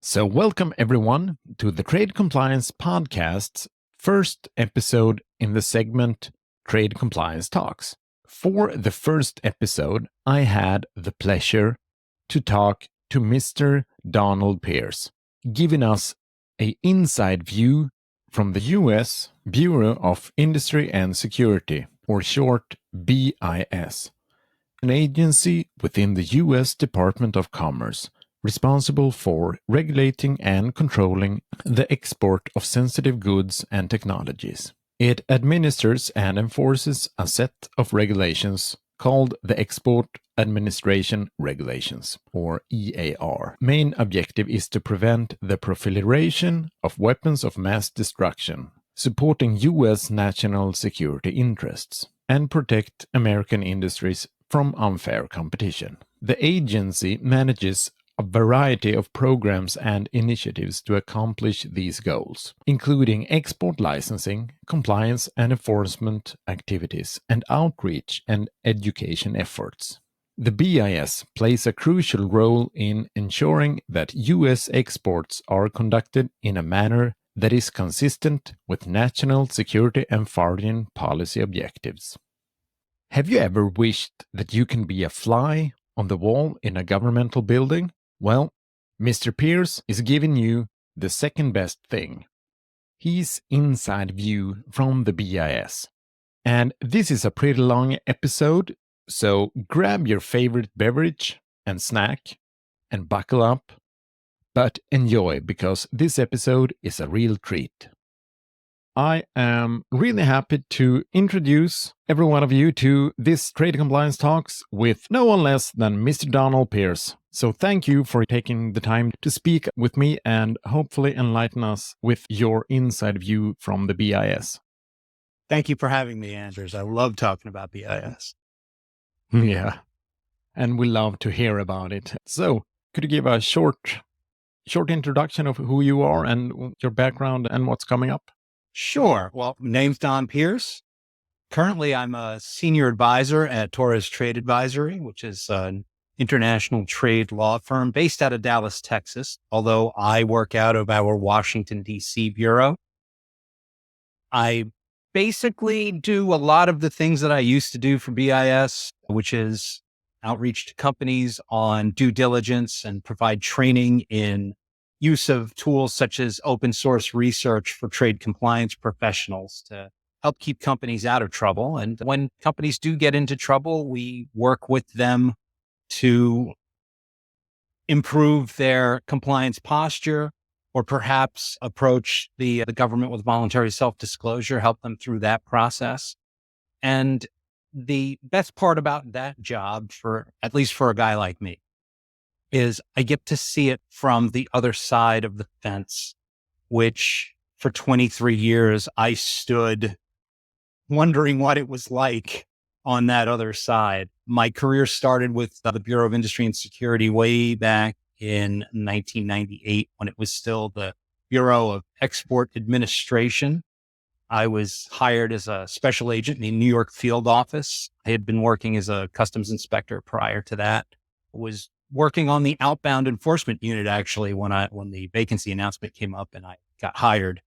So, welcome everyone to the Trade Compliance Podcast's first episode in the segment Trade Compliance Talks. For the first episode, I had the pleasure to talk to Mr. Donald Pearce, giving us an inside view from the US Bureau of Industry and Security, or short BIS, an agency within the US Department of Commerce responsible for regulating and controlling the export of sensitive goods and technologies. It administers and enforces a set of regulations called the Export Administration Regulations, or EAR. Main objective is to prevent the proliferation of weapons of mass destruction, supporting US national security interests, and protect American industries from unfair competition. The agency manages a variety of programs and initiatives to accomplish these goals, including export licensing, compliance and enforcement activities, and outreach and education efforts. The BIS plays a crucial role in ensuring that US exports are conducted in a manner that is consistent with national security and foreign policy objectives. Have you ever wished that you can be a fly on the wall in a governmental building? Well, Mr. Pearce is giving you the second best thing. His inside view from the BIS. And this is a pretty long episode, so grab your favorite beverage and snack and buckle up, but enjoy because this episode is a real treat. I am really happy to introduce every one of you to this Trade Compliance Talks with no one less than Mr. Donald Pearce. So thank you for taking the time to speak with me and hopefully enlighten us with your inside view from the BIS. Thank you for having me, Anders. I love talking about BIS. Yeah, and we love to hear about it. So could you give a short introduction of who you are and your background and what's coming up? Sure. Well, name's Don Pearce. Currently, I'm a senior advisor at Torres Trade Advisory, which is an international trade law firm based out of Dallas, Texas, although I work out of our Washington, D.C. bureau. I basically do a lot of the things that I used to do for BIS, which is outreach to companies on due diligence and provide training in use of tools such as open source research for trade compliance professionals to help keep companies out of trouble. And when companies do get into trouble, we work with them to improve their compliance posture or perhaps approach the government with voluntary self-disclosure, help them through that process. And the best part about that job, at least for a guy like me, is I get to see it from the other side of the fence, which for 23 years I stood wondering what it was like on that other side. My career started with the Bureau of Industry and Security way back in 1998 when it was still the Bureau of Export Administration. I was hired as a special agent in the New York field office. I had been working as a customs inspector prior to that. I was working on the outbound enforcement unit actually when the vacancy announcement came up and I got hired.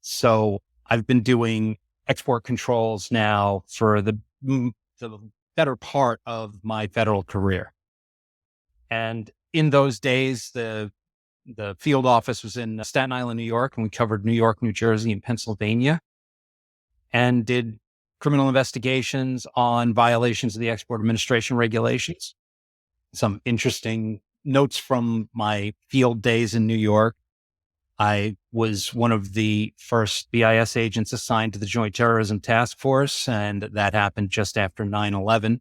So I've been doing export controls now for the better part of my federal career. And in those days, the field office was in Staten Island, New York, and we covered New York, New Jersey, and Pennsylvania, and did criminal investigations on violations of the export administration regulations. Some interesting notes from my field days in New York. I was one of the first BIS agents assigned to the Joint Terrorism Task Force, and that happened just after 9/11.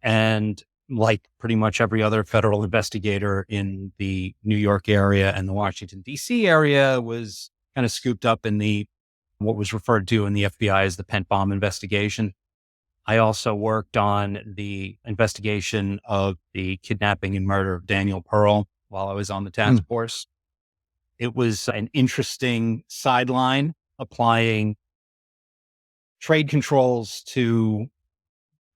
And like pretty much every other federal investigator in the New York area and the Washington, D.C. area, was kind of scooped up in what was referred to in the FBI as the Pent Bomb investigation. I also worked on the investigation of the kidnapping and murder of Daniel Pearl while I was on the task force. It was an interesting sideline applying trade controls to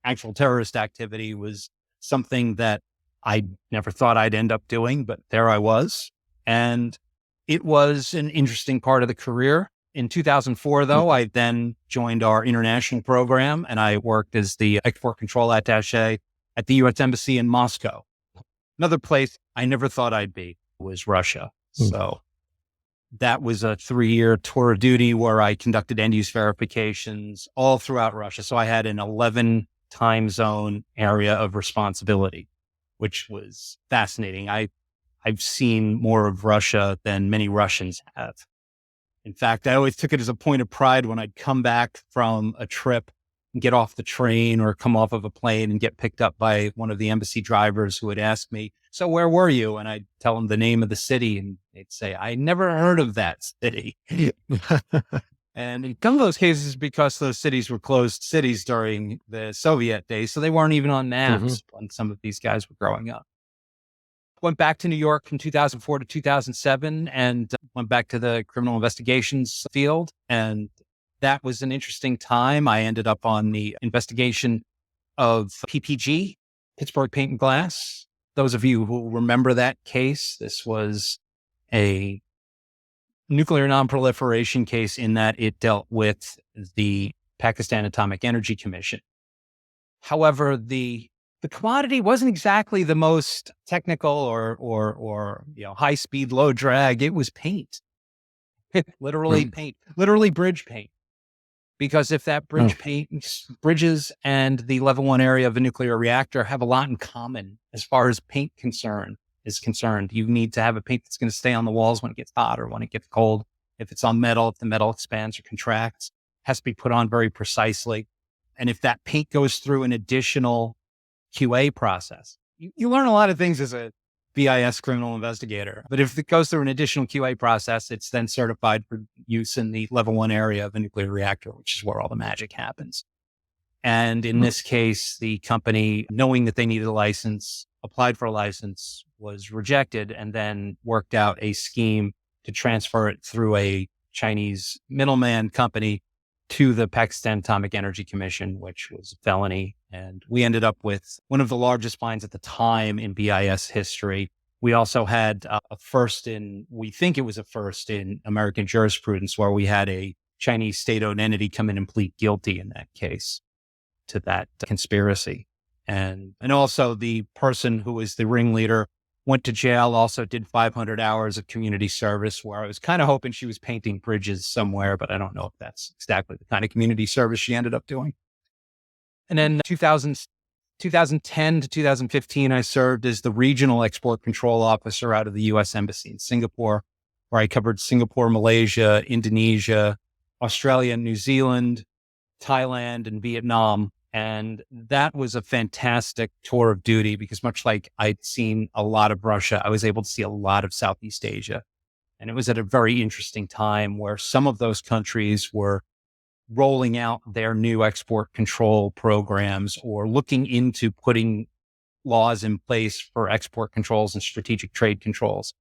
actual terrorist activity was something that I never thought I'd end up doing, but there I was. And it was an interesting part of the career. In 2004, though, I then joined our international program and I worked as the export control attaché at the U.S. Embassy in Moscow. Another place I never thought I'd be was Russia. So that was a 3-year tour of duty where I conducted end-use verifications all throughout Russia. So I had an 11 time zone area of responsibility, which was fascinating. I've seen more of Russia than many Russians have. In fact, I always took it as a point of pride when I'd come back from a trip and get off the train or come off of a plane and get picked up by one of the embassy drivers who would ask me, "So where were you?" And I'd tell them the name of the city and they'd say, "I never heard of that city." And in some of those cases, because those cities were closed cities during the Soviet days, so they weren't even on maps when some of these guys were growing up. Went back to New York from 2004 to 2007 and went back to the criminal investigations field. And that was an interesting time. I ended up on the investigation of PPG, Pittsburgh Paint and Glass. Those of you who remember that case, this was a nuclear nonproliferation case in that it dealt with the Pakistan Atomic Energy Commission. However, the commodity wasn't exactly the most technical or high speed, low drag. It was paint, literally paint, literally bridge paint. Because if that bridges and the level 1 area of a nuclear reactor have a lot in common as far as paint is concerned, you need to have a paint that's going to stay on the walls when it gets hot or when it gets cold. If it's on metal, if the metal expands or contracts, it has to be put on very precisely. And if that paint goes through an additional QA process, you learn a lot of things as a BIS criminal investigator. But if it goes through an additional QA process, it's then certified for use in the level 1 area of a nuclear reactor, which is where all the magic happens. And in this case, the company, knowing that they needed a license, applied for a license, was rejected, and then worked out a scheme to transfer it through a Chinese middleman company to the Pakistan Atomic Energy Commission, which was a felony. And we ended up with one of the largest fines at the time in BIS history. We also had we think it was a first in American jurisprudence, where we had a Chinese state-owned entity come in and plead guilty in that case to that conspiracy. And also the person who was the ringleader went to jail, also did 500 hours of community service, where I was kind of hoping she was painting bridges somewhere, but I don't know if that's exactly the kind of community service she ended up doing. And then 2010 to 2015, I served as the regional export control officer out of the U.S. Embassy in Singapore, where I covered Singapore, Malaysia, Indonesia, Australia, New Zealand, Thailand, and Vietnam. And that was a fantastic tour of duty because much like I'd seen a lot of Russia, I was able to see a lot of Southeast Asia. And it was at a very interesting time where some of those countries were rolling out their new export control programs or looking into putting laws in place for export controls and strategic trade controls.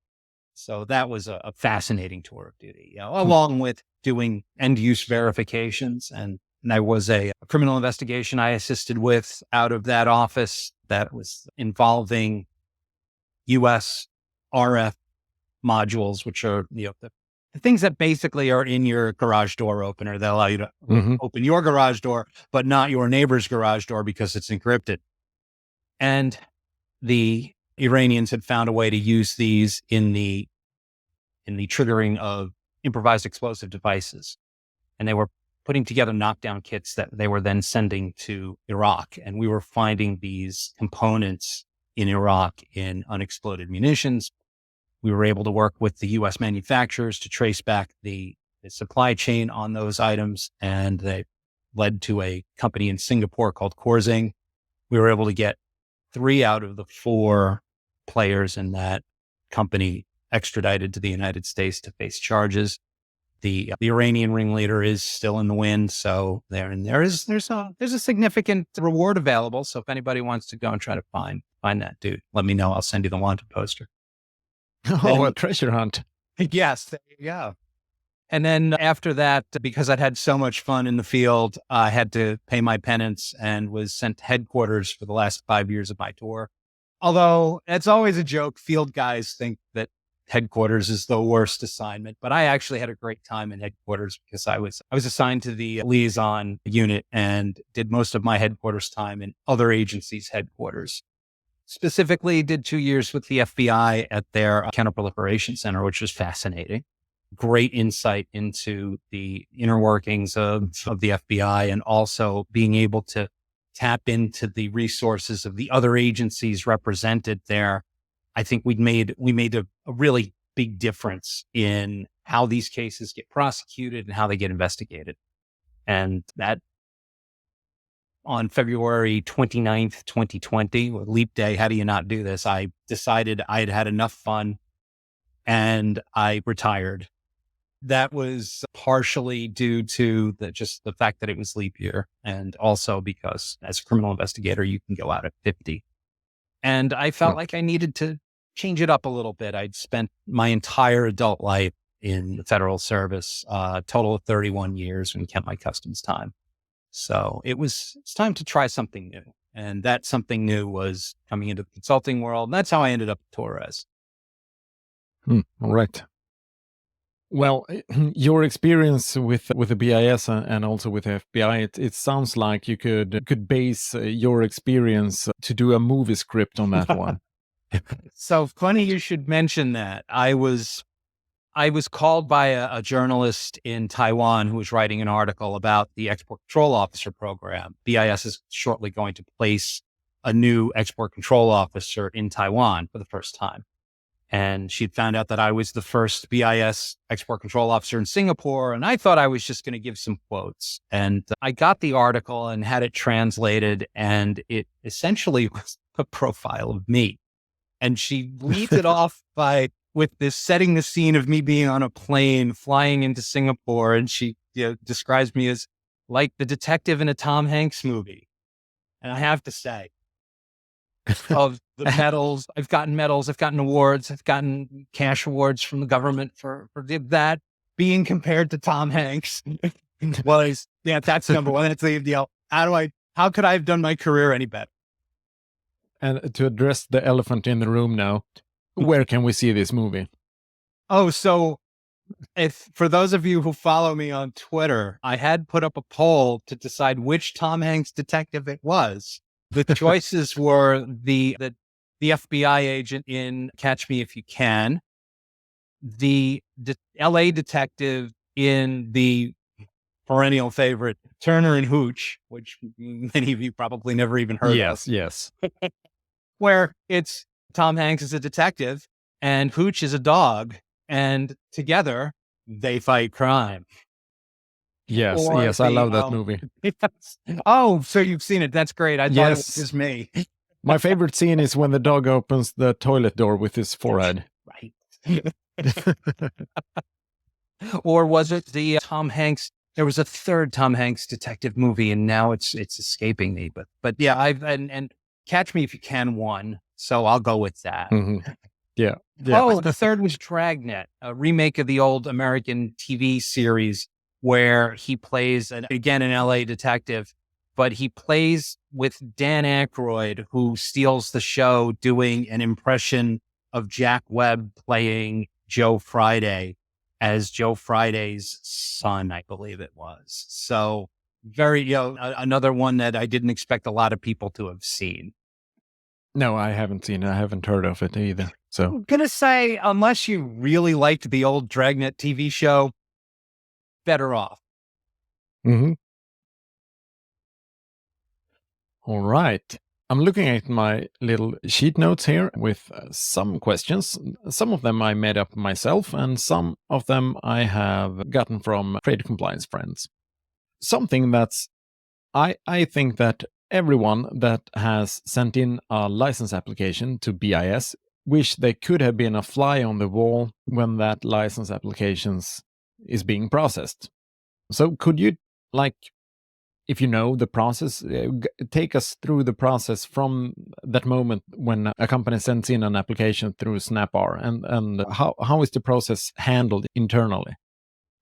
So that was a fascinating tour of duty, along with doing end-use verifications. And there was a criminal investigation I assisted with out of that office that was involving U.S. RF modules, which are the things that basically are in your garage door opener. They allow you to open your garage door, but not your neighbor's garage door because it's encrypted. And the Iranians had found a way to use these in the triggering of improvised explosive devices. And they were putting together knockdown kits that they were then sending to Iraq. And we were finding these components in Iraq in unexploded munitions. We were able to work with the U.S. manufacturers to trace back the supply chain on those items. And they led to a company in Singapore called Corzing. We were able to get 3 out of the 4 players in that company extradited to the United States to face charges. The Iranian ringleader is still in the wind, so there's a significant reward available. So if anybody wants to go and try to find that dude, let me know. I'll send you the wanted poster. A treasure hunt. Yes, there you go. And then after that, because I'd had so much fun in the field, I had to pay my penance and was sent to headquarters for the last 5 years of my tour. Although it's always a joke, field guys think that headquarters is the worst assignment, but I actually had a great time in headquarters because I was assigned to the liaison unit and did most of my headquarters time in other agencies' headquarters. Specifically, did 2 years with the FBI at their counterproliferation center, which was fascinating. Great insight into the inner workings of the FBI, and also being able to tap into the resources of the other agencies represented there. I think we made a really big difference in how these cases get prosecuted and how they get investigated. And that on February 29th, 2020, with Leap Day, how do you not do this? I decided I had had enough fun and I retired. That was partially due to the fact that it was leap year, and also because as a criminal investigator, you can go out at 50. And I felt like I needed to change it up a little bit. I'd spent my entire adult life in the federal service, total of 31 years when you count my customs time. So it's time to try something new. And that something new was coming into the consulting world. And that's how I ended up at Torres. All right. Well, your experience with the BIS and also with the FBI, it sounds like you could base your experience to do a movie script on that one. So funny you should mention that. I was called by a journalist in Taiwan who was writing an article about the Export Control Officer program. BIS is shortly going to place a new Export Control Officer in Taiwan for the first time. And she'd found out that I was the first BIS Export Control Officer in Singapore. And I thought I was just going to give some quotes. And I got the article and had it translated. And it essentially was a profile of me. And she leads it off with this setting the scene of me being on a plane flying into Singapore. And she describes me as like the detective in a Tom Hanks movie. And I have to say, of the medals, I've gotten awards, I've gotten cash awards from the government for that. Being compared to Tom Hanks was, that's number one. That's the deal. How could I have done my career any better? And to address the elephant in the room now, where can we see this movie? Oh, so for those of you who follow me on Twitter, I had put up a poll to decide which Tom Hanks detective it was. The choices were the FBI agent in Catch Me If You Can, the LA detective in the perennial favorite Turner and Hooch, which many of you probably never even heard of. Yes. Where it's Tom Hanks is a detective and Hooch is a dog, and together they fight crime. Yes, I love that movie. Oh, so you've seen it. That's great. I thought it was just me. My favorite scene is when the dog opens the toilet door with his forehead. Right. Or was it the Tom Hanks? There was a third Tom Hanks detective movie, and now it's escaping me. But yeah, and Catch Me If You Can won, so I'll go with that. Mm-hmm. Yeah. Oh, the third was Dragnet, a remake of the old American TV series where he plays, again, an LA detective, but he plays with Dan Aykroyd, who steals the show doing an impression of Jack Webb playing Joe Friday as Joe Friday's son, I believe it was. So another one that I didn't expect a lot of people to have seen. No, I haven't seen it. I haven't heard of it either. So I'm going to say, unless you really liked the old Dragnet TV show, better off. Mm-hmm. All right. I'm looking at my little sheet notes here with some questions. Some of them I made up myself, and some of them I have gotten from trade compliance friends. Something that's, I think that everyone that has sent in a license application to BIS wish they could have been a fly on the wall when that license applications is being processed. So could you, if you know the process, take us through the process from that moment when a company sends in an application through SnapR, and how is the process handled internally?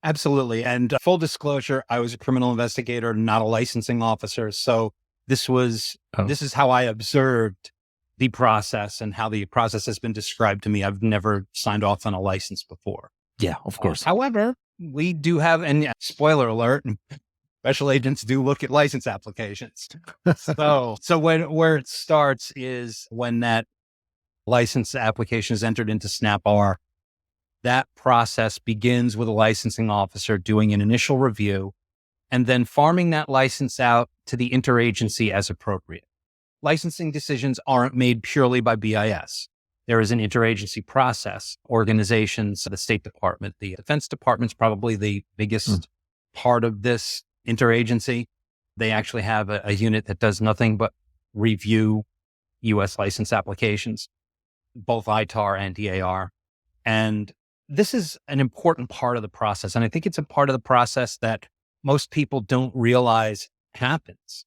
Absolutely. And full disclosure, I was a criminal investigator, not a licensing officer. So this is how I observed the process and how the process has been described to me. I've never signed off on a license before. Yeah, of course. However, we do have, and spoiler alert, special agents do look at license applications. So where it starts is when that license application is entered into SnapR, that process begins with a licensing officer doing an initial review and then farming that license out to the interagency as appropriate. Licensing decisions aren't made purely by BIS. There is an interagency process. Organizations, the State Department, the Defense Department's probably the biggest part of this interagency. They actually have a unit that does nothing but review U.S. license applications, both ITAR and DAR. And this is an important part of the process. And I think it's a part of the process that most people don't realize happens,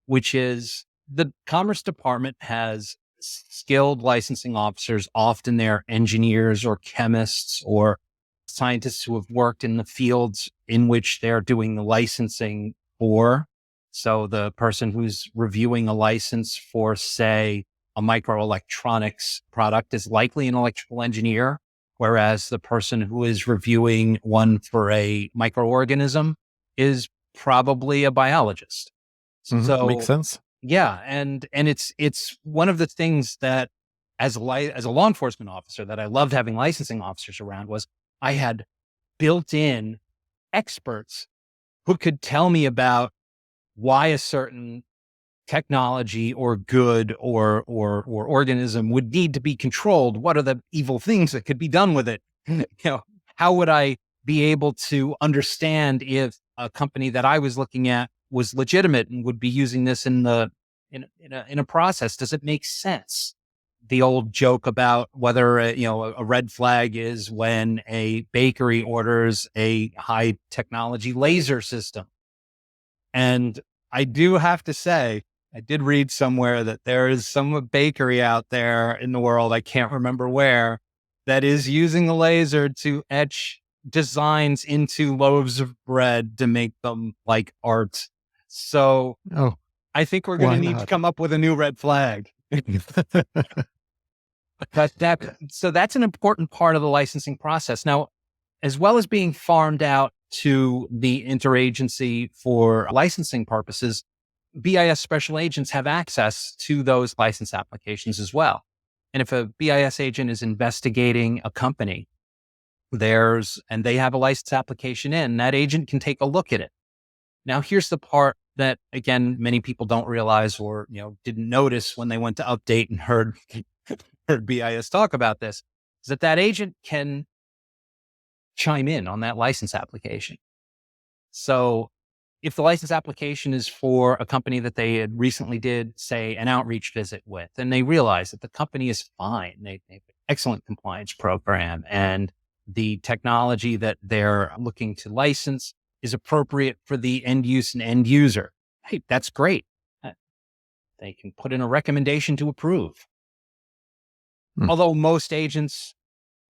which is the Commerce Department has skilled licensing officers. Often they're engineers or chemists or scientists who have worked in the fields in which they're doing the licensing for. So the person who's reviewing a license for, say, a microelectronics product is likely an electrical engineer, whereas the person who is reviewing one for a microorganism is probably a biologist. So makes sense. yeah, and it's one of the things that as a law enforcement officer that I loved having licensing officers around was I had built in experts who could tell me about why a certain technology or good or organism would need to be controlled. What are the evil things that could be done with it? How would I be able to understand if a company that I was looking at was legitimate and would be using this in a process? Does it make sense? The old joke about whether a red flag is when a bakery orders a high technology laser system. And I do have to say, I did read somewhere that there is some bakery out there in the world, I can't remember where, that is using a laser to etch designs into loaves of bread to make them like art. So I think we're going to need to come up with a new red flag. So that's an important part of the licensing process. Now, as well as being farmed out to the interagency for licensing purposes, BIS special agents have access to those license applications as well. And if a BIS agent is investigating a company, and they have a license application in, that agent can take a look at it. Now, here's the part that, again, many people don't realize or, didn't notice when they went to update and heard BIS talk about this, is that agent can chime in on that license application. So if the license application is for a company that they had recently did, say, an outreach visit with, and they realize that the company is fine, they have an excellent compliance program, and the technology that they're looking to license is appropriate for the end use and end user, hey, that's great. They can put in a recommendation to approve. Although most agents,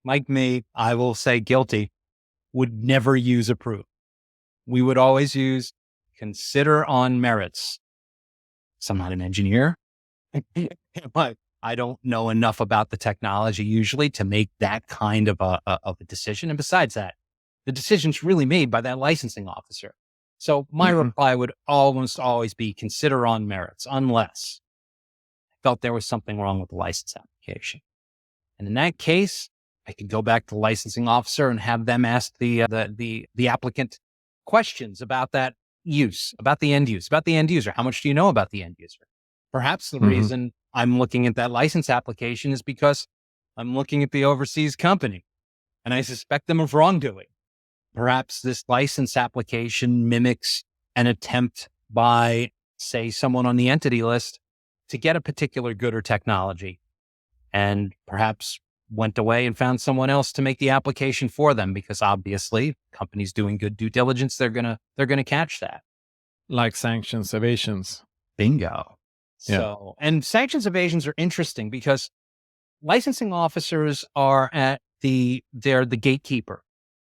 like me, I will say guilty, would never use approve. We would always use consider on merits. So I'm not an engineer. But I don't know enough about the technology usually to make that kind of a decision. And besides that, the decision's really made by that licensing officer. So my reply would almost always be consider on merits, unless I felt there was something wrong with the license application. And in that case, I could go back to the licensing officer and have them ask the applicant questions about that use, about the end use, about the end user. How much do you know about the end user? Perhaps the reason I'm looking at that license application is because I'm looking at the overseas company and I suspect them of wrongdoing. Perhaps this license application mimics an attempt by, say, someone on the entity list to get a particular good or technology, and perhaps went away and found someone else to make the application for them, because obviously companies doing good due diligence, they're going to catch that. Like sanctions evasions. Bingo. Yeah. So, and sanctions evasions are interesting because licensing officers are they're the gatekeeper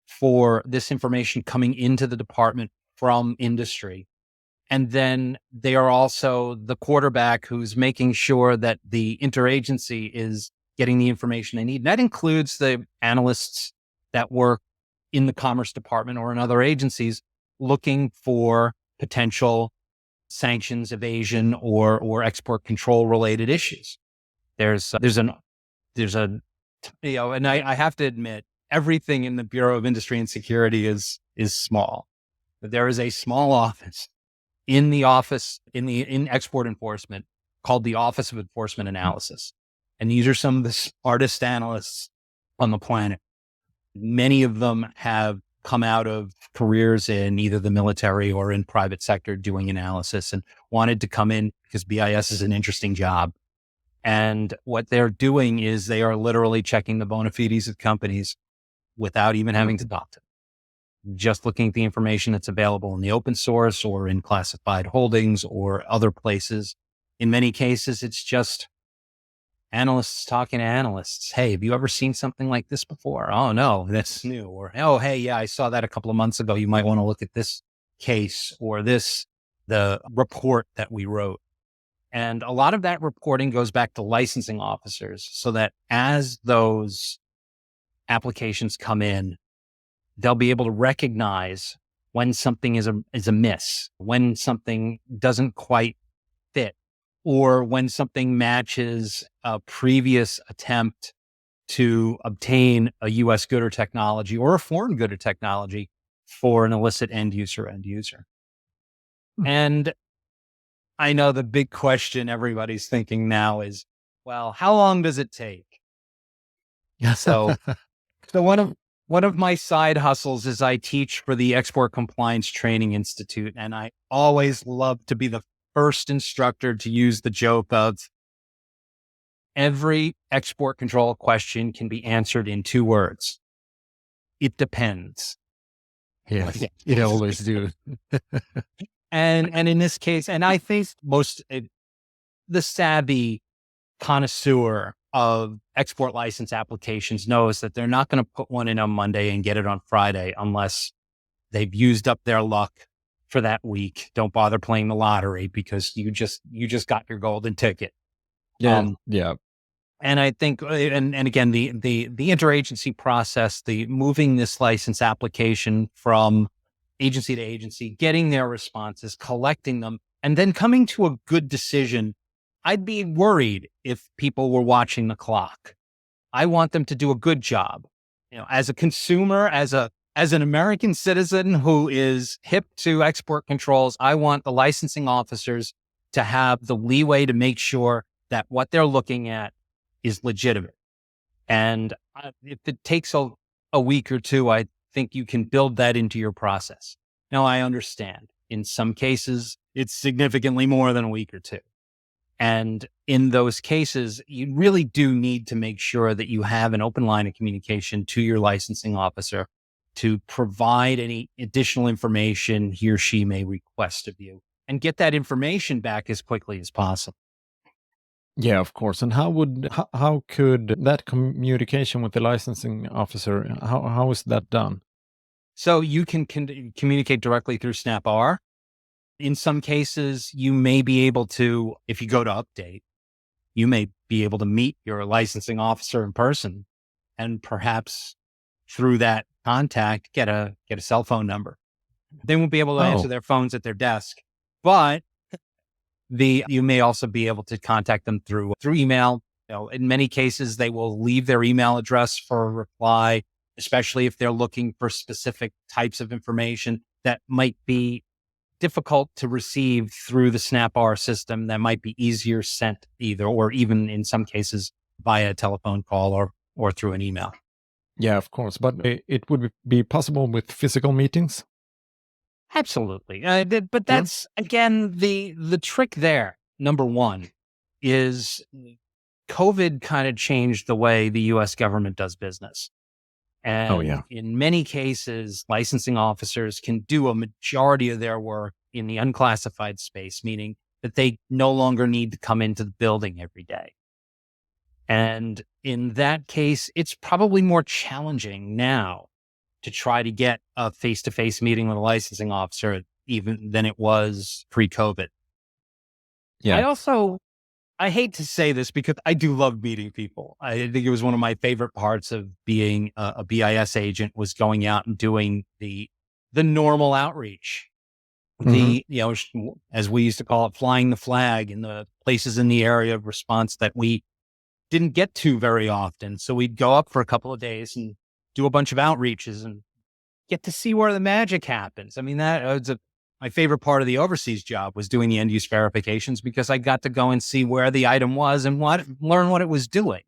for this information coming into the department from industry. And then they are also the quarterback who's making sure that the interagency is getting the information they need. And that includes the analysts that work in the Commerce Department or in other agencies looking for potential sanctions evasion or export control related issues. There's a, and I have to admit, everything in the Bureau of Industry and Security is small. But there is a small office in export enforcement called the Office of Enforcement Analysis. And these are some of the smartest analysts on the planet. Many of them have come out of careers in either the military or in private sector doing analysis and wanted to come in because BIS is an interesting job. And what they're doing is they are literally checking the bona fides of companies without even having to talk to them. Just looking at the information that's available in the open source or in classified holdings or other places. In many cases, it's just analysts talking to analysts. Hey, have you ever seen something like this before? Oh, no, that's new. Or, oh, hey, yeah, I saw that a couple of months ago. You might want to look at this case or the report that we wrote. And a lot of that reporting goes back to licensing officers so that as those applications come in, they'll be able to recognize when something is amiss, when something doesn't quite fit, or when something matches a previous attempt to obtain a U.S. good or technology or a foreign good or technology for an illicit end user. And I know the big question everybody's thinking now is, well, how long does it take? So one of my side hustles is I teach for the Export Compliance Training Institute, and I always love to be the first instructor to use the joke of every export control question can be answered in 2 words. It depends. Yes, it always do. And in this case, and I think the savvy connoisseur of export license applications knows that they're not going to put one in on Monday and get it on Friday unless they've used up their luck for that week. Don't bother playing the lottery because you just got your golden ticket. Yeah. And I think, and again, the interagency process, the moving this license application from agency to agency, getting their responses, collecting them, and then coming to a good decision. I'd be worried if people were watching the clock. I want them to do a good job. As a consumer, as an American citizen who is hip to export controls, I want the licensing officers to have the leeway to make sure that what they're looking at is legitimate. And if it takes a week or 2, I think you can build that into your process. Now, I understand in some cases, it's significantly more than a week or 2. And in those cases, you really do need to make sure that you have an open line of communication to your licensing officer to provide any additional information he or she may request of you and get that information back as quickly as possible. Yeah, of course. And how could that communication with the licensing officer, how is that done? So you can communicate directly through SnapR. In some cases, you may be able to, if you go to update, you may be able to meet your licensing officer in person and perhaps through that contact, get a cell phone number. They won't be able to answer their phones at their desk, but you may also be able to contact them through email. In many cases, they will leave their email address for a reply, especially if they're looking for specific types of information that might be difficult to receive through the SnapR system, that might be easier sent or even in some cases via a telephone call or through an email. Yeah, of course. But it would be possible with physical meetings? Absolutely. But that's, again, the trick there, number one, is COVID kind of changed the way the U.S. government does business. And in many cases, licensing officers can do a majority of their work in the unclassified space, meaning that they no longer need to come into the building every day. And in that case, it's probably more challenging now to try to get a face-to-face meeting with a licensing officer even than it was pre-COVID. Yeah. I hate to say this because I do love meeting people. I think it was one of my favorite parts of being a BIS agent was going out and doing the normal outreach. The, as we used to call it, flying the flag in the places in the area of response that we didn't get to very often. So we'd go up for a couple of days and do a bunch of outreaches and get to see where the magic happens. I mean, that was my favorite part of the overseas job was doing the end use verifications because I got to go and see where the item was and learn what it was doing.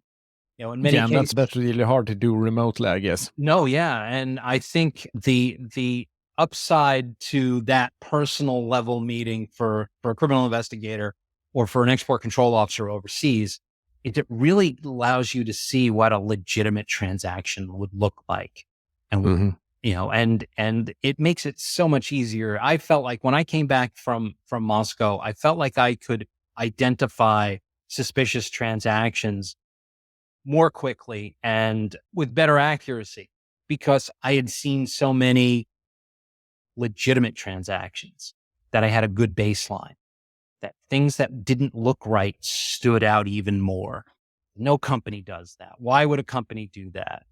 In many cases, that's really hard to do remotely, I guess. No, yeah, and I think the upside to that personal level meeting for a criminal investigator or for an export control officer overseas, it really allows you to see what a legitimate transaction would look like, and and it makes it so much easier. I felt like when I came back from Moscow, I felt like I could identify suspicious transactions more quickly and with better accuracy because I had seen so many legitimate transactions that I had a good baseline, that things that didn't look right stood out even more. No company does that. Why would a company do that?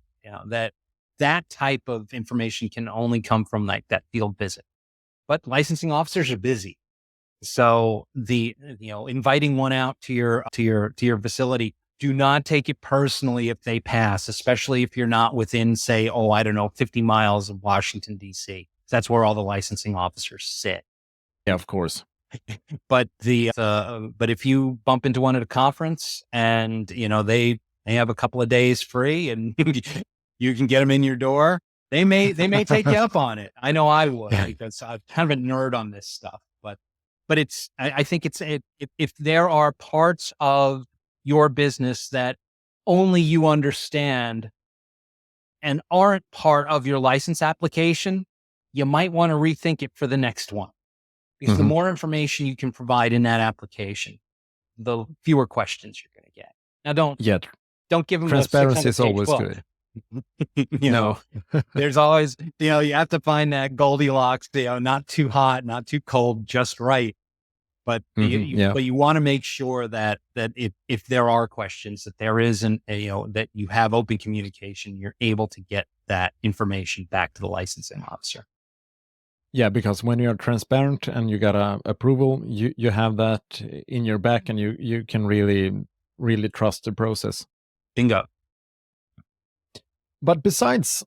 That type of information can only come from like that field visit. But licensing officers are busy. So inviting one out to your facility, do not take it personally if they pass, especially if you're not within, say, 50 miles of Washington, D.C. That's where all the licensing officers sit. Yeah, of course. But but if you bump into one at a conference and, they have a couple of days free and you can get them in your door, they may take you up on it. I know I would because I'm kind of a nerd on this stuff, but I think if there are parts of your business that only you understand and aren't part of your license application, you might want to rethink it for the next one. Because the more information you can provide in that application, the fewer questions you're going to get. Now, don't give them transparency is 600-page always book. good. No, there's always, you have to find that Goldilocks, not too hot, not too cold, just right. But you want to make sure that if there are questions, that there isn't that you have open communication, you're able to get that information back to the licensing officer. Yeah, because when you're transparent and you got a approval, you have that in your back, and you can really trust the process. Bingo. But besides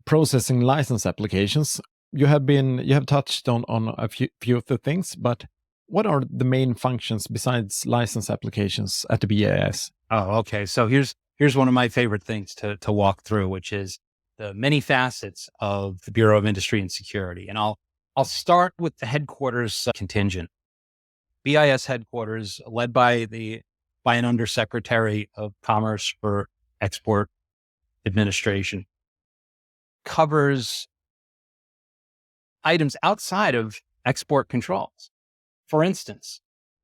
processing license applications, you have touched on a few of the things, but what are the main functions besides license applications at the BIS? Oh, okay. So here's one of my favorite things to walk through, which is the many facets of the Bureau of Industry and Security. And I'll start with the headquarters contingent. BIS headquarters, led by an Undersecretary of Commerce for Export Administration, covers items outside of export controls. For instance,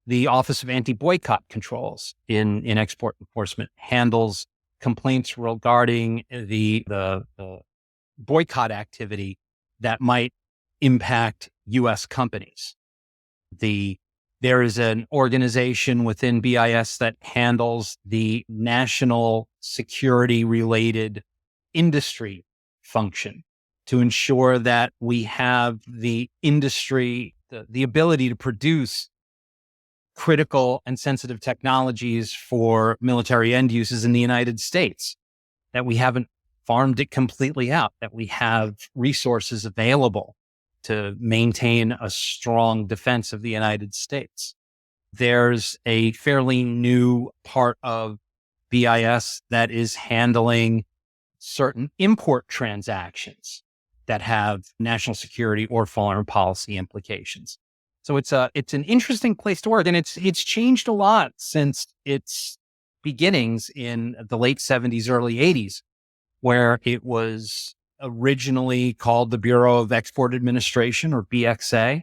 the Office of Anti-Boycott Controls in export enforcement handles complaints regarding the boycott activity that might impact U.S. companies. There is an organization within BIS that handles the national security related industry function to ensure that we have the industry, the ability to produce critical and sensitive technologies for military end uses in the United States, that we haven't farmed it completely out, that we have resources available to maintain a strong defense of the United States. There's a fairly new part of BIS that is handling certain import transactions that have national security or foreign policy implications. So it's an interesting place to work, and it's changed a lot since its beginnings in the late 70s, early 80s, where it was originally called the Bureau of Export Administration, or BXA.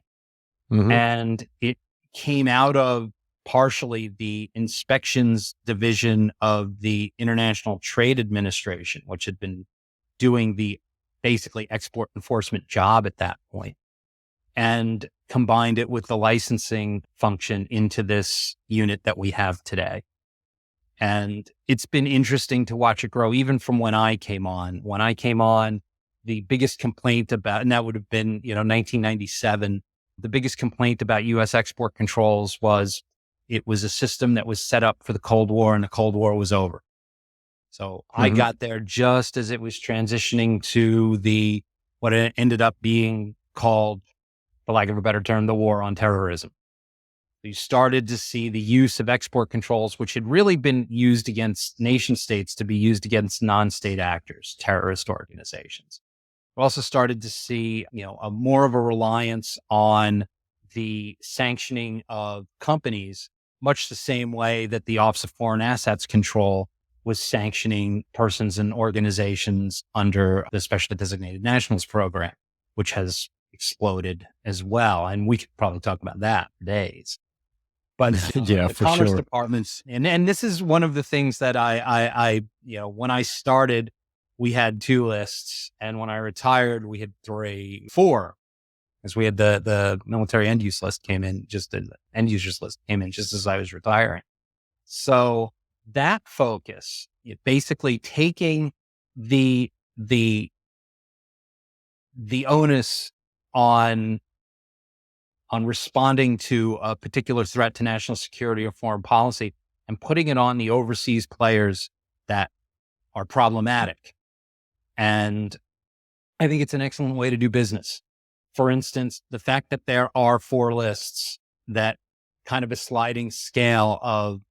And it came out of partially the inspections division of the International Trade Administration, which had been doing the basically export enforcement job at that point. and combined it with the licensing function into this unit that we have today. And it's been interesting to watch it grow, even from when I came on. When I came on, the biggest complaint about, and that would have been, 1997, the biggest complaint about U.S. export controls was it was a system that was set up for the Cold War, and the Cold War was over. So I got there just as it was transitioning to what it ended up being called, for lack of a better term, the war on terrorism. You started to see the use of export controls, which had really been used against nation states, to be used against non-state actors, terrorist organizations. We also started to see, more of a reliance on the sanctioning of companies, much the same way that the Office of Foreign Assets Control was sanctioning persons and organizations under the Specially Designated Nationals program, which has exploded as well. And we could probably talk about that for days. But yeah, the for Commerce sure. departments, and this is one of the things that I when I started, we had 2 lists, and when I retired, we had 4, because we had the military end use list came in, just the end users list came in just as I was retiring. So that focus, basically taking the onus on responding to a particular threat to national security or foreign policy and putting it on the overseas players that are problematic. And I think it's an excellent way to do business. For instance, the fact that there are 4 lists, that kind of a sliding scale of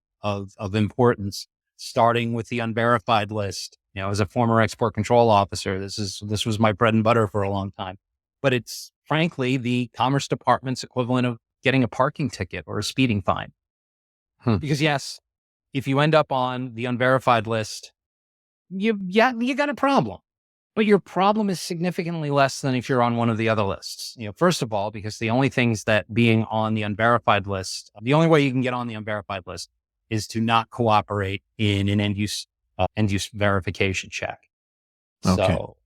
importance, starting with the unverified list. As a former export control officer, this was my bread and butter for a long time. But it's frankly the Commerce Department's equivalent of getting a parking ticket or a speeding fine. Because yes, if you end up on the unverified list, you got a problem. But your problem is significantly less than if you're on one of the other lists. First of all, because the only things that being on the unverified list, the only way you can get on the unverified list is to not cooperate in an end use verification check. Okay. So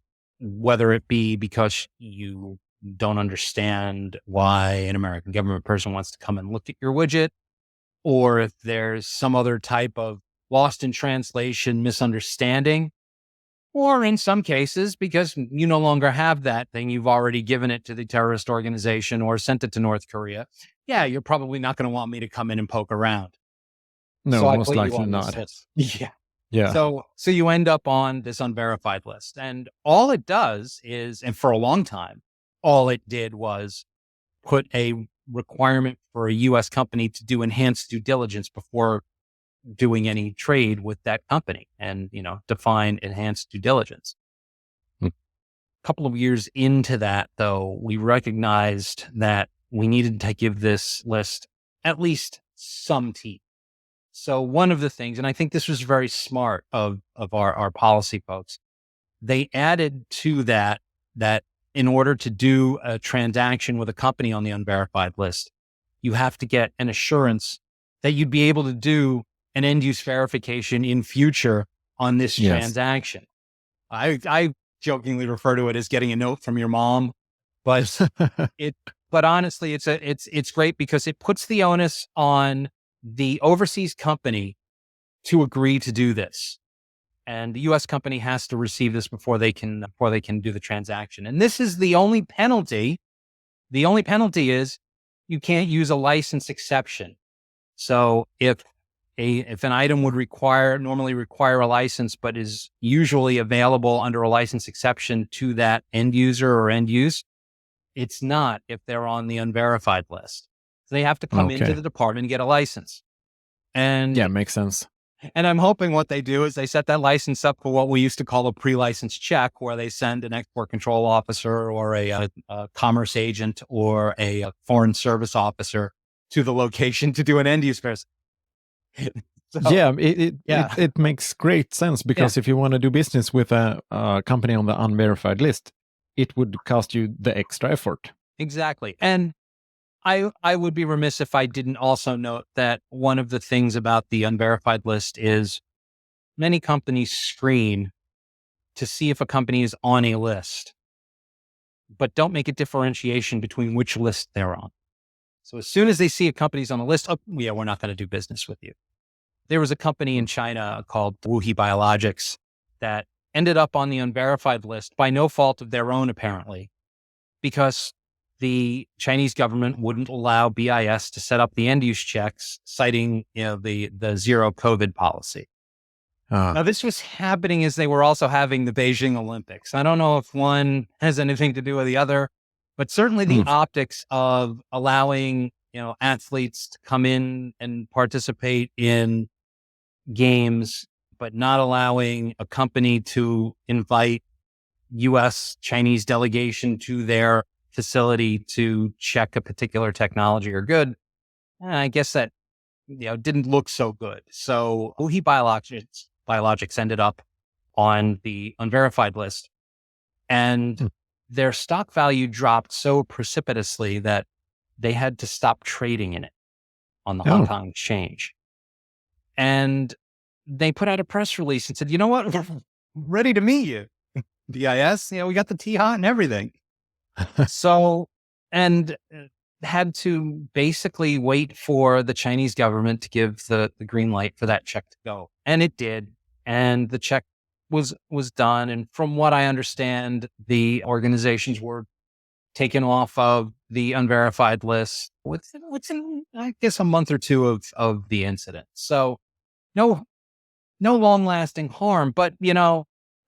whether it be because you don't understand why an American government person wants to come and look at your widget, or if there's some other type of lost in translation misunderstanding, or in some cases, because you no longer have that thing, you've already given it to the terrorist organization or sent it to North Korea. Yeah, you're probably not going to want me to come in and poke around. No, So I most put you likely on this not. list. Yeah. Yeah. So you end up on this unverified list. And all it does is, and for a long time, all it did was put a requirement for a U.S. company to do enhanced due diligence before doing any trade with that company, and, define enhanced due diligence. A couple of years into that, though, we recognized that we needed to give this list at least some teeth. So one of the things, and I think this was very smart of our policy folks, they added to that in order to do a transaction with a company on the unverified list, you have to get an assurance that you'd be able to do an end use verification in future on this transaction. I jokingly refer to it as getting a note from your mom, but but honestly, it's great because it puts the onus on the overseas company to agree to do this. And the U.S. company has to receive this before they can do the transaction. And this is the only penalty. The only penalty is you can't use a license exception. So if an item would normally require a license, but is usually available under a license exception to that end user or end use, it's not if they're on the unverified list. So they have to come into the department and get a license. And yeah, makes sense. And I'm hoping what they do is they set that license up for what we used to call a pre-license check, where they send an export control officer or a commerce agent or a foreign service officer to the location to do an end use verification. It makes great sense, because if you want to do business with a company on the unverified list, it would cost you the extra effort. Exactly. And I would be remiss if I didn't also note that one of the things about the unverified list is many companies screen to see if a company is on a list. but don't make a differentiation between which list they're on. So as soon as they see a company's on a list, oh, yeah, we're not going to do business with you. There was a company in China called Wuhi Biologics that ended up on the unverified list by no fault of their own, apparently, because the Chinese government wouldn't allow BIS to set up the end use checks, citing the zero COVID policy. Now, this was happening as they were also having the Beijing Olympics. I don't know if one has anything to do with the other, but certainly the optics of allowing athletes to come in and participate in games, but not allowing a company to invite U.S. Chinese delegation to their facility to check a particular technology or good. I guess that didn't look so good. So Wuhi Biologics ended up on the unverified list, and their stock value dropped so precipitously that they had to stop trading in it on the Hong Kong exchange. And they put out a press release and said, you know what, we're ready to meet you. BIS, we got the tea hot and everything. So, and had to basically wait for the Chinese government to give the green light for that check to go. And it did. And the check was done. And from what I understand, the organizations were taken off of the unverified list within, I guess, a month or two of the incident. So no long lasting harm, but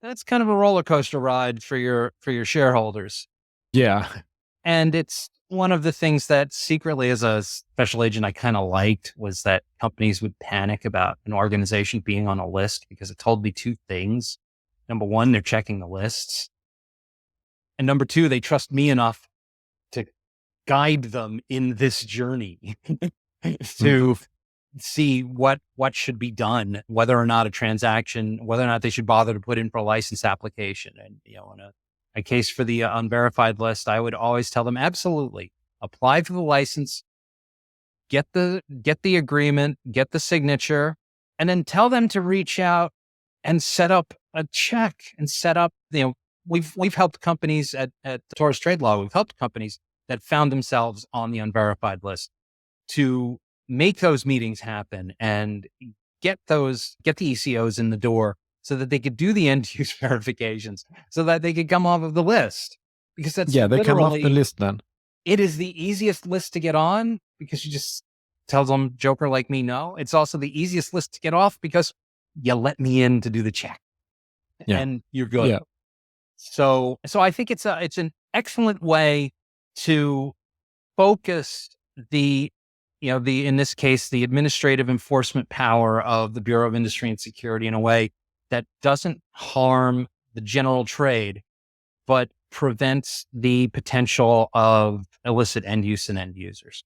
that's kind of a roller coaster ride for your shareholders. Yeah. And it's one of the things that secretly as a special agent, I kind of liked was that companies would panic about an organization being on a list because it told me two things. Number one, they're checking the lists. And number two, they trust me enough to guide them in this journey to see what should be done, whether or not whether or not they should bother to put in for a license application. And, in a case for the unverified list, I would always tell them, absolutely, apply for the license, get the agreement, get the signature, and then tell them to reach out and set up a check and set up, we've helped companies at Taurus Trade Law. We've helped companies that found themselves on the unverified list to make those meetings happen and get the ECOs in the door so that they could do the end use verifications so that they could come off of the list. Because that's they come off the list then. It is the easiest list to get on because you just tell some joker like me no. It's also the easiest list to get off because you let me in to do the check and you're good. Yeah. So I think it's an excellent way to focus in this case, the administrative enforcement power of the Bureau of Industry and Security in a way that doesn't harm the general trade, but prevents the potential of illicit end use and end users.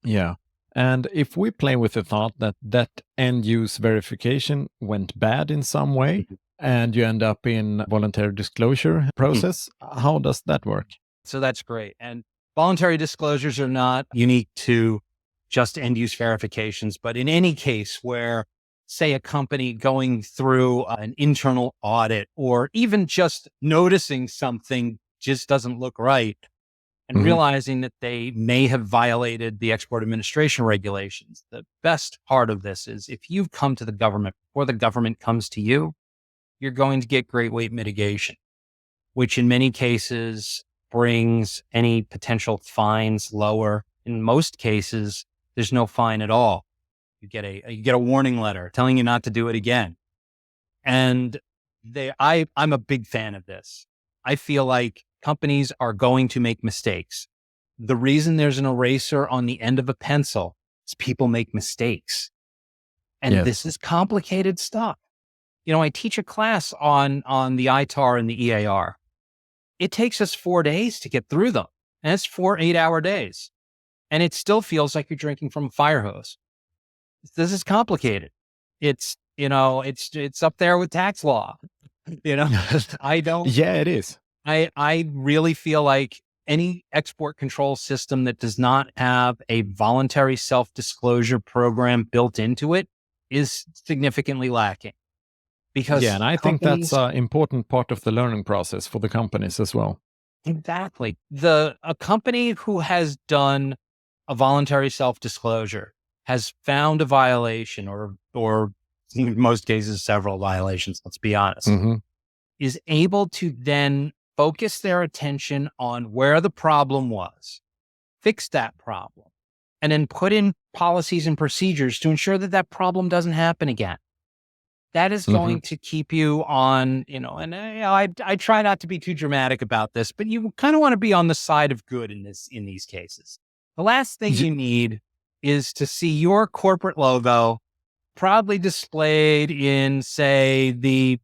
Yeah. And if we play with the thought that end use verification went bad in some way and you end up in voluntary disclosure process, how does that work? So that's great. And voluntary disclosures are not unique to just end use verifications, but in any case where, say, a company going through an internal audit or even just noticing something just doesn't look right and realizing that they may have violated the export administration regulations. The best part of this is if you've come to the government before the government comes to you, you're going to get great weight mitigation, which in many cases brings any potential fines lower. In most cases, there's no fine at all. You get a warning letter telling you not to do it again. And I'm a big fan of this. I feel like companies are going to make mistakes. The reason there's an eraser on the end of a pencil is people make mistakes. And this is complicated stuff. I teach a class on the ITAR and the EAR. It takes us 4 days to get through them. And it's 4 8-hour days. And it still feels like you're drinking from a fire hose. This is complicated. It's up there with tax law. I don't. Yeah, it is. I really feel like any export control system that does not have a voluntary self-disclosure program built into it is significantly lacking. Because and I think that's an important part of the learning process for the companies as well. Exactly. A company who has done a voluntary self-disclosure has found a violation or in most cases, several violations, let's be honest, Mm-hmm. is able to then focus their attention on where the problem was, fix that problem, and then put in policies and procedures to ensure that that problem doesn't happen again. That is Mm-hmm. going to keep you on, and I try not to be too dramatic about this, but you kind of want to be on the side of good in these cases. The last thing you need is to see your corporate logo proudly displayed in, say, the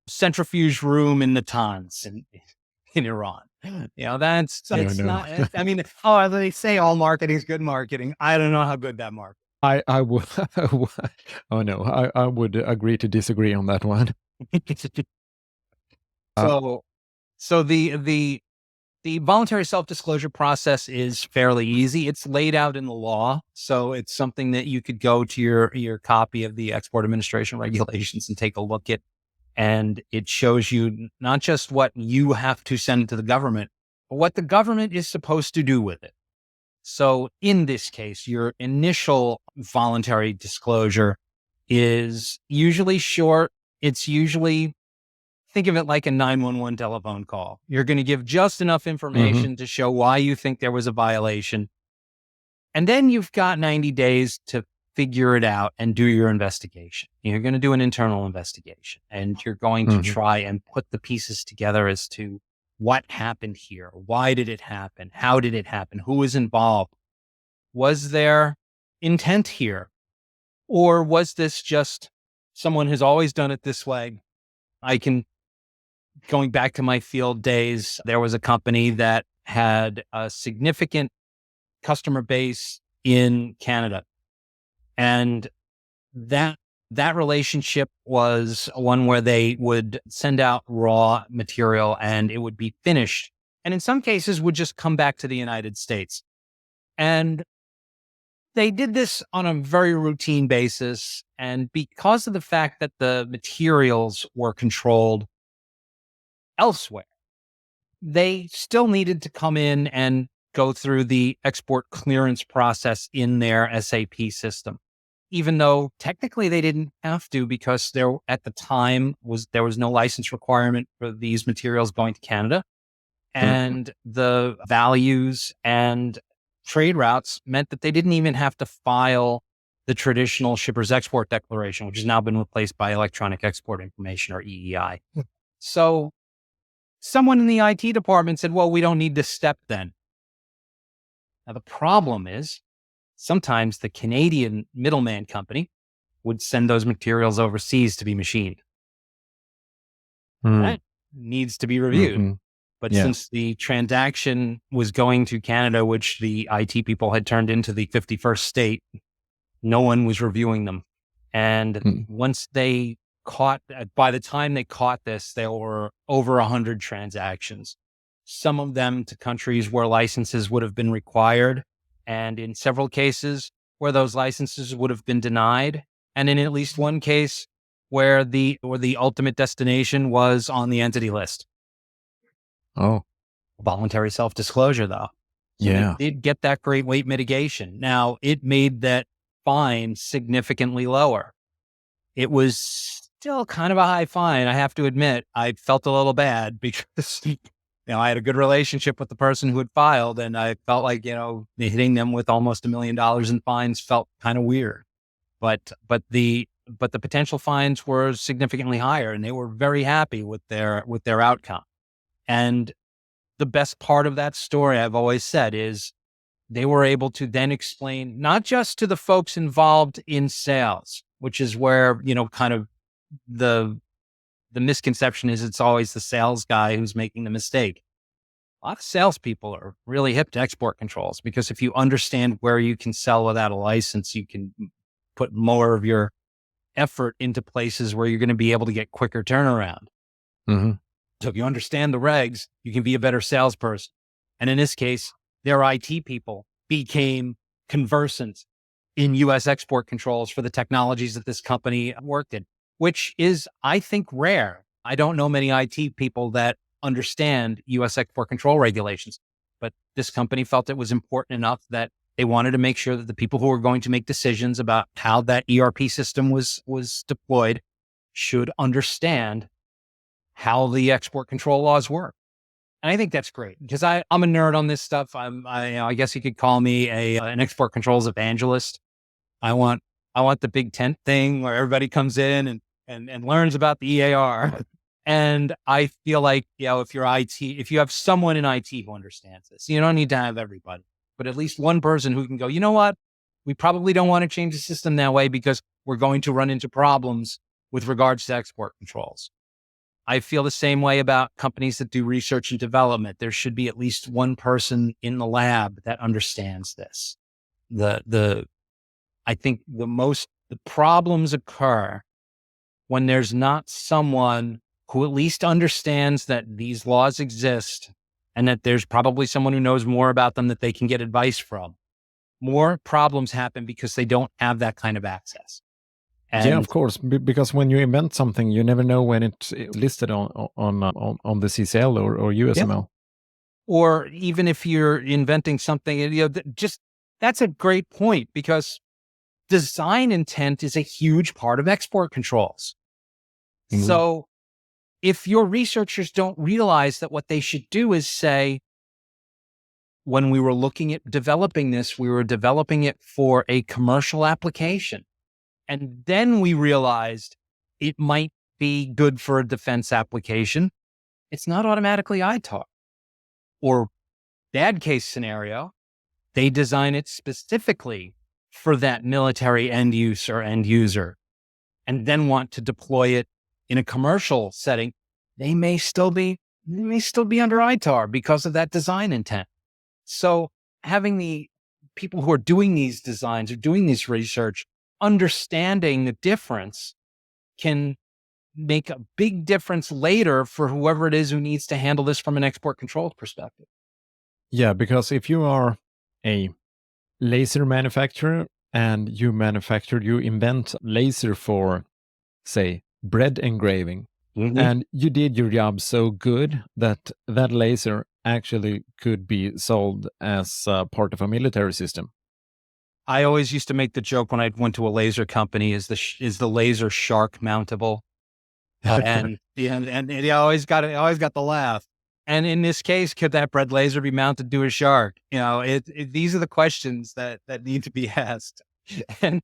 centrifuge room in Natanz in Iran. Yeah, That's no. not, I mean, oh, they say all marketing is good marketing. I don't know how good that marketing. I would. Oh no, I would agree to disagree on that one. Uh, So, so the voluntary self-disclosure process is fairly easy. It's laid out in the law. So it's something that you could go to your copy of the Export Administration regulations and take a look at. And it shows you not just what you have to send to the government, but what the government is supposed to do with it. So in this case, your initial voluntary disclosure is usually short. It's usually, think of it like a 911 telephone call. You're going to give just enough mhm. information to show why you think there was a violation. And then you've got 90 days to figure it out and do your investigation. You're going to do an internal investigation and you're going to Mhm. try and put the pieces together as to what happened here. Why did it happen? How did it happen? Who was involved? Was there intent here? Or was this just someone has always done it this way? Going back to my field days, there was a company that had a significant customer base in Canada. And that that relationship was one where they would send out raw material and it would be finished. And in some cases would just come back to the United States. And they did this on a very routine basis. And because of the fact that the materials were controlled elsewhere, they still needed to come in and go through the export clearance process in their SAP system, even though technically they didn't have to because there at the time there was no license requirement for these materials going to Canada. Mm. And the values and trade routes meant that they didn't even have to file the traditional shipper's export declaration, which has now been replaced by electronic export information or EEI. So someone in the IT department said, well, we don't need this step then. Now, the problem is sometimes the Canadian middleman company would send those materials overseas to be machined. Mm. That needs to be reviewed. Mhm. But Yeah. since the transaction was going to Canada, which the IT people had turned into the 51st state, no one was reviewing them. And Mm. once they by the time they caught this, there were over 100 transactions, some of them to countries where licenses would have been required. And in several cases where those licenses would have been denied. And in at least one case where the ultimate destination was on the entity list. Oh, Voluntary self-disclosure, though. So they yeah. did get that great weight mitigation. Now, it made that fine significantly lower. It was still kind of a high fine, I have to admit. I felt a little bad because, I had a good relationship with the person who had filed, and I felt like, hitting them with almost $1 million in fines felt kind of weird. But the potential fines were significantly higher, and they were very happy with their outcome. And the best part of that story, I've always said, is they were able to then explain not just to the folks involved in sales, which is where, kind of the misconception is it's always the sales guy who's making the mistake. A lot of salespeople are really hip to export controls because if you understand where you can sell without a license, you can put more of your effort into places where you're going to be able to get quicker turnaround. Mhm. So if you understand the regs, you can be a better salesperson. And in this case, their IT people became conversant in US export controls for the technologies that this company worked in, which is, I think, rare. I don't know many IT people that understand U.S. export control regulations. But this company felt it was important enough that they wanted to make sure that the people who were going to make decisions about how that ERP system was deployed should understand how the export control laws work. And I think that's great because I'm a nerd on this stuff. I guess you could call me an export controls evangelist. I want the big tent thing where everybody comes in and learns about the EAR. And I feel like, if you're IT, if you have someone in IT who understands this, you don't need to have everybody, but at least one person who can go, you know what? We probably don't want to change the system that way because we're going to run into problems with regards to export controls. I feel the same way about companies that do research and development. There should be at least one person in the lab that understands this. I think the problems occur when there's not someone who at least understands that these laws exist and that there's probably someone who knows more about them that they can get advice from. More problems happen because they don't have that kind of access. Yeah, of course, because when you invent something, you never know when it's listed on the CCL or USML. Or even if you're inventing something, that's a great point because design intent is a huge part of export controls. Mm-hmm. So if your researchers don't realize that what they should do is say, when we were looking at developing this, we were developing it for a commercial application. And then we realized it might be good for a defense application. It's not automatically ITAR. Or bad case scenario, they design it specifically for that military end use or end user and then want to deploy it in a commercial setting. They may still be under ITAR because of that design intent. So having the people who are doing these designs or doing this research understanding the difference can make a big difference later for whoever it is who needs to handle this from an export control perspective. Yeah, because if you are a laser manufacturer and you invent laser for, say, bread engraving, mm-hmm. and you did your job so good that that laser actually could be sold as part of a military system. I always used to make the joke when I went to a laser company: is the laser shark mountable? And I always got the laugh. And in this case, could that bread laser be mounted to a shark? These are the questions that need to be asked. And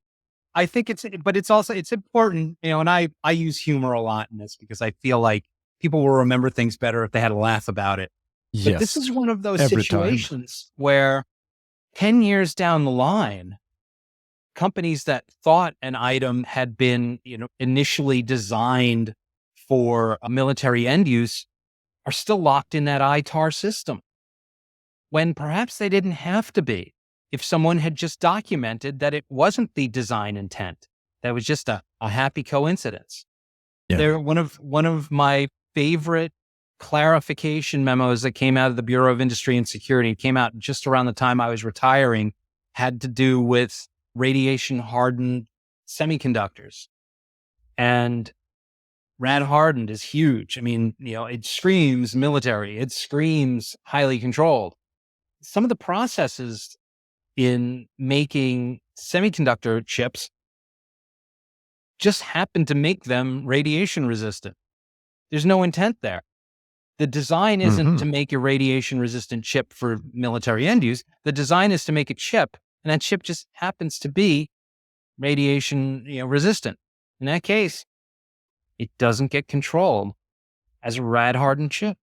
I think it's important, and I use humor a lot in this because I feel like people will remember things better if they had a laugh about it. Yes. But this is one of those situations where 10 years down the line, companies that thought an item had been, initially designed for a military end use are still locked in that ITAR system when perhaps they didn't have to be. If someone had just documented that it wasn't the design intent, that was just a happy coincidence. Yeah. They're one of my favorite clarification memos that came out of the Bureau of Industry and Security. It came out just around the time I was retiring, had to do with radiation hardened semiconductors. And rad hardened is huge. I mean, it screams military, it screams highly controlled. Some of the processes in making semiconductor chips just happen to make them radiation resistant. There's no intent there. The design isn't to make a radiation resistant chip for military end use. The design is to make a chip, and that chip just happens to be radiation resistant. In that case, it doesn't get controlled as a rad hardened chip.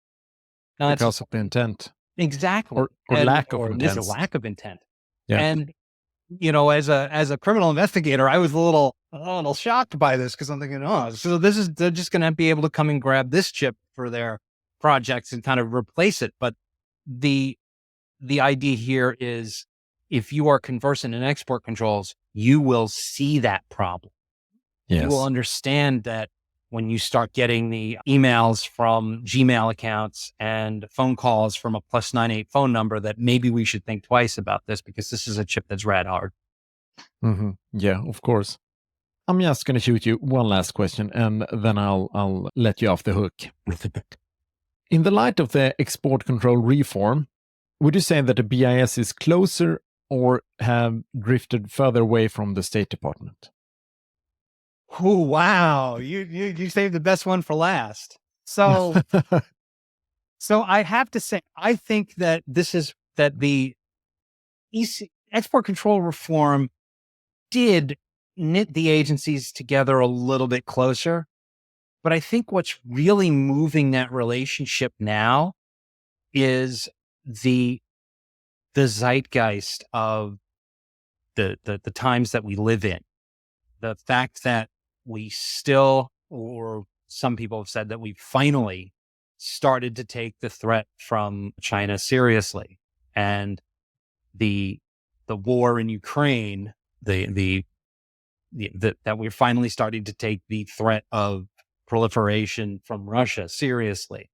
Now, because of the intent. Exactly. Or lack of intent. There's a lack of intent. Yeah. And, as a criminal investigator, I was a little shocked by this because I'm thinking, so they're just going to be able to come and grab this chip for their projects and kind of replace it. But the idea here is if you are conversant in export controls, you will see that problem. Yes. You will understand that when you start getting the emails from Gmail accounts and phone calls from a +98 phone number, that maybe we should think twice about this because this is a chip that's rad hard. Mm-hmm. Yeah, of course. I'm just going to shoot you one last question and then I'll let you off the hook. In the light of the export control reform, would you say that the BIS is closer or have drifted further away from the State Department? Oh, wow. You saved the best one for last. So I have to say, I think that the export control reform did knit the agencies together a little bit closer. But I think what's really moving that relationship now is the zeitgeist of the times that we live in. The fact that we still, or some people have said that we finally started to take the threat from China seriously, and the war in Ukraine, that we're finally starting to take the threat of proliferation from Russia seriously.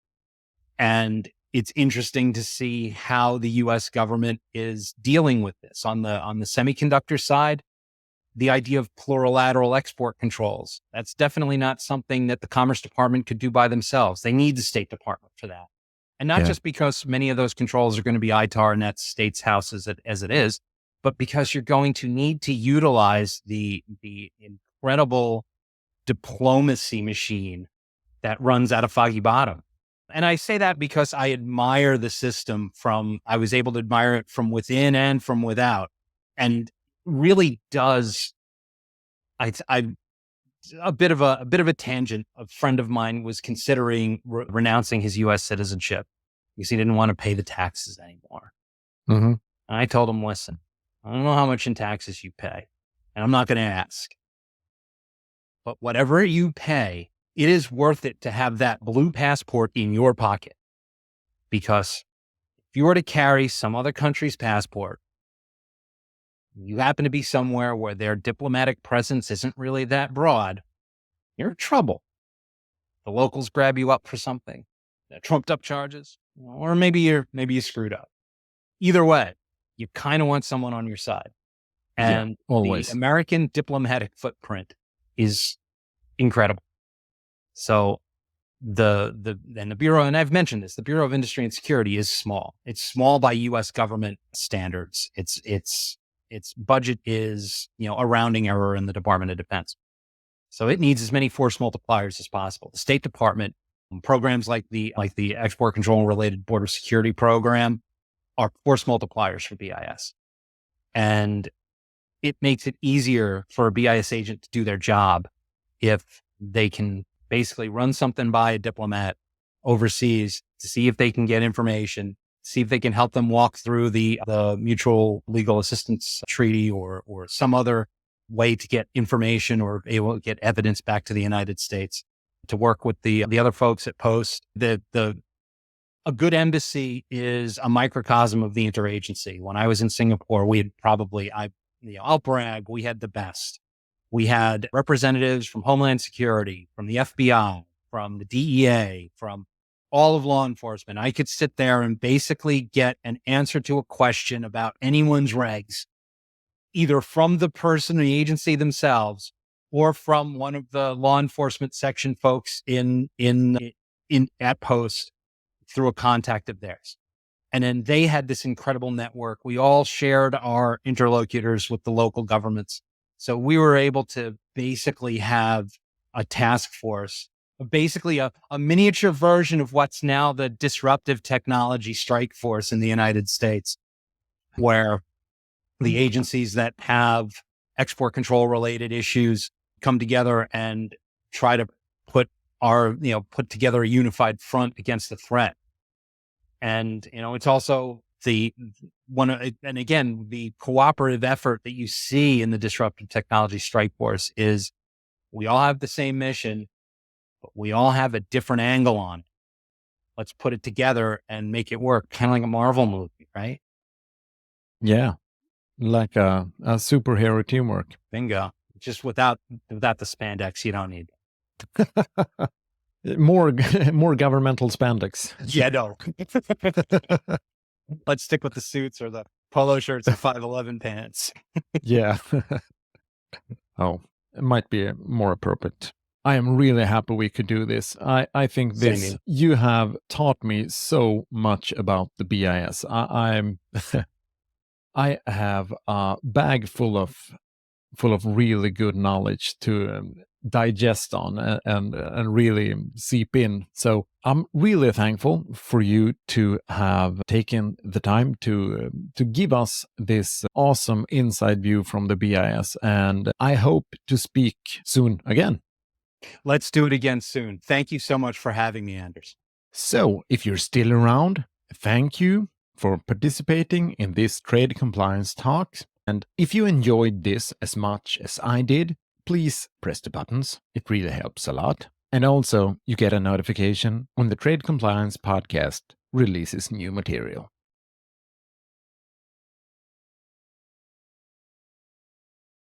And it's interesting to see how the U.S. government is dealing with this. On the semiconductor side, the idea of plurilateral export controls, that's definitely not something that the Commerce Department could do by themselves. They need the State Department for that. And not just because many of those controls are going to be ITAR and that's State's house as it is, but because you're going to need to utilize the incredible diplomacy machine that runs out of Foggy Bottom. And I say that because I admire the system I was able to admire it from within and from without. And really does, a bit of a tangent. A friend of mine was considering renouncing his U.S. citizenship because he didn't want to pay the taxes anymore. Mm-hmm. And I told him, listen, I don't know how much in taxes you pay, and I'm not going to ask. But whatever you pay, it is worth it to have that blue passport in your pocket. Because if you were to carry some other country's passport, you happen to be somewhere where their diplomatic presence isn't really that broad, you're in trouble. The locals grab you up for something, trumped up charges, or maybe you screwed up. Either way, you kind of want someone on your side. And always. The American diplomatic footprint is incredible. So the Bureau, and I've mentioned this, the Bureau of Industry and Security is small. It's small by U.S. government standards. Its budget is, a rounding error in the Department of Defense. So it needs as many force multipliers as possible. The State Department programs like the export control and related border security program are force multipliers for BIS. And it makes it easier for a BIS agent to do their job if they can basically run something by a diplomat overseas to see if they can get information, see if they can help them walk through the mutual legal assistance treaty or some other way to get information or able to get evidence back to the United States, to work with the other folks at Post. A good embassy is a microcosm of the interagency. When I was in Singapore, we had I'll brag, we had the best. We had representatives from Homeland Security, from the FBI, from the DEA, from all of law enforcement. I could sit there and basically get an answer to a question about anyone's regs, either from the person, the agency themselves, or from one of the law enforcement section folks at Post through a contact of theirs. And then they had this incredible network. We all shared our interlocutors with the local governments. So we were able to basically have a task force, basically a miniature version of what's now the disruptive technology strike force in the United States, where the agencies that have export control related issues come together and try to put together a unified front against the threat. And, it's also the cooperative effort that you see in the disruptive technology strike force is we all have the same mission, but we all have a different angle on it. Let's put it together and make it work. Kind of like a Marvel movie, right? Yeah. Like a superhero teamwork. Bingo. Just without the spandex, you don't need it. More governmental spandex. Yeah, no. Let's stick with the suits or the polo shirts and 511 pants. Yeah. Oh, it might be more appropriate. I am really happy we could do this. I think Same this, here. you have taught me so much about the BIS. I'm I have a bag full of really good knowledge to digest on and really seep in. So I'm really thankful for you to have taken the time to give us this awesome inside view from the BIS, and I hope to speak soon again. Let's do it again soon. Thank you so much for having me, Anders. So if you're still around, thank you for participating in this trade compliance talk. And if you enjoyed this as much as I did, please press the buttons. It really helps a lot. And also, you get a notification when the Trade Compliance Podcast releases new material.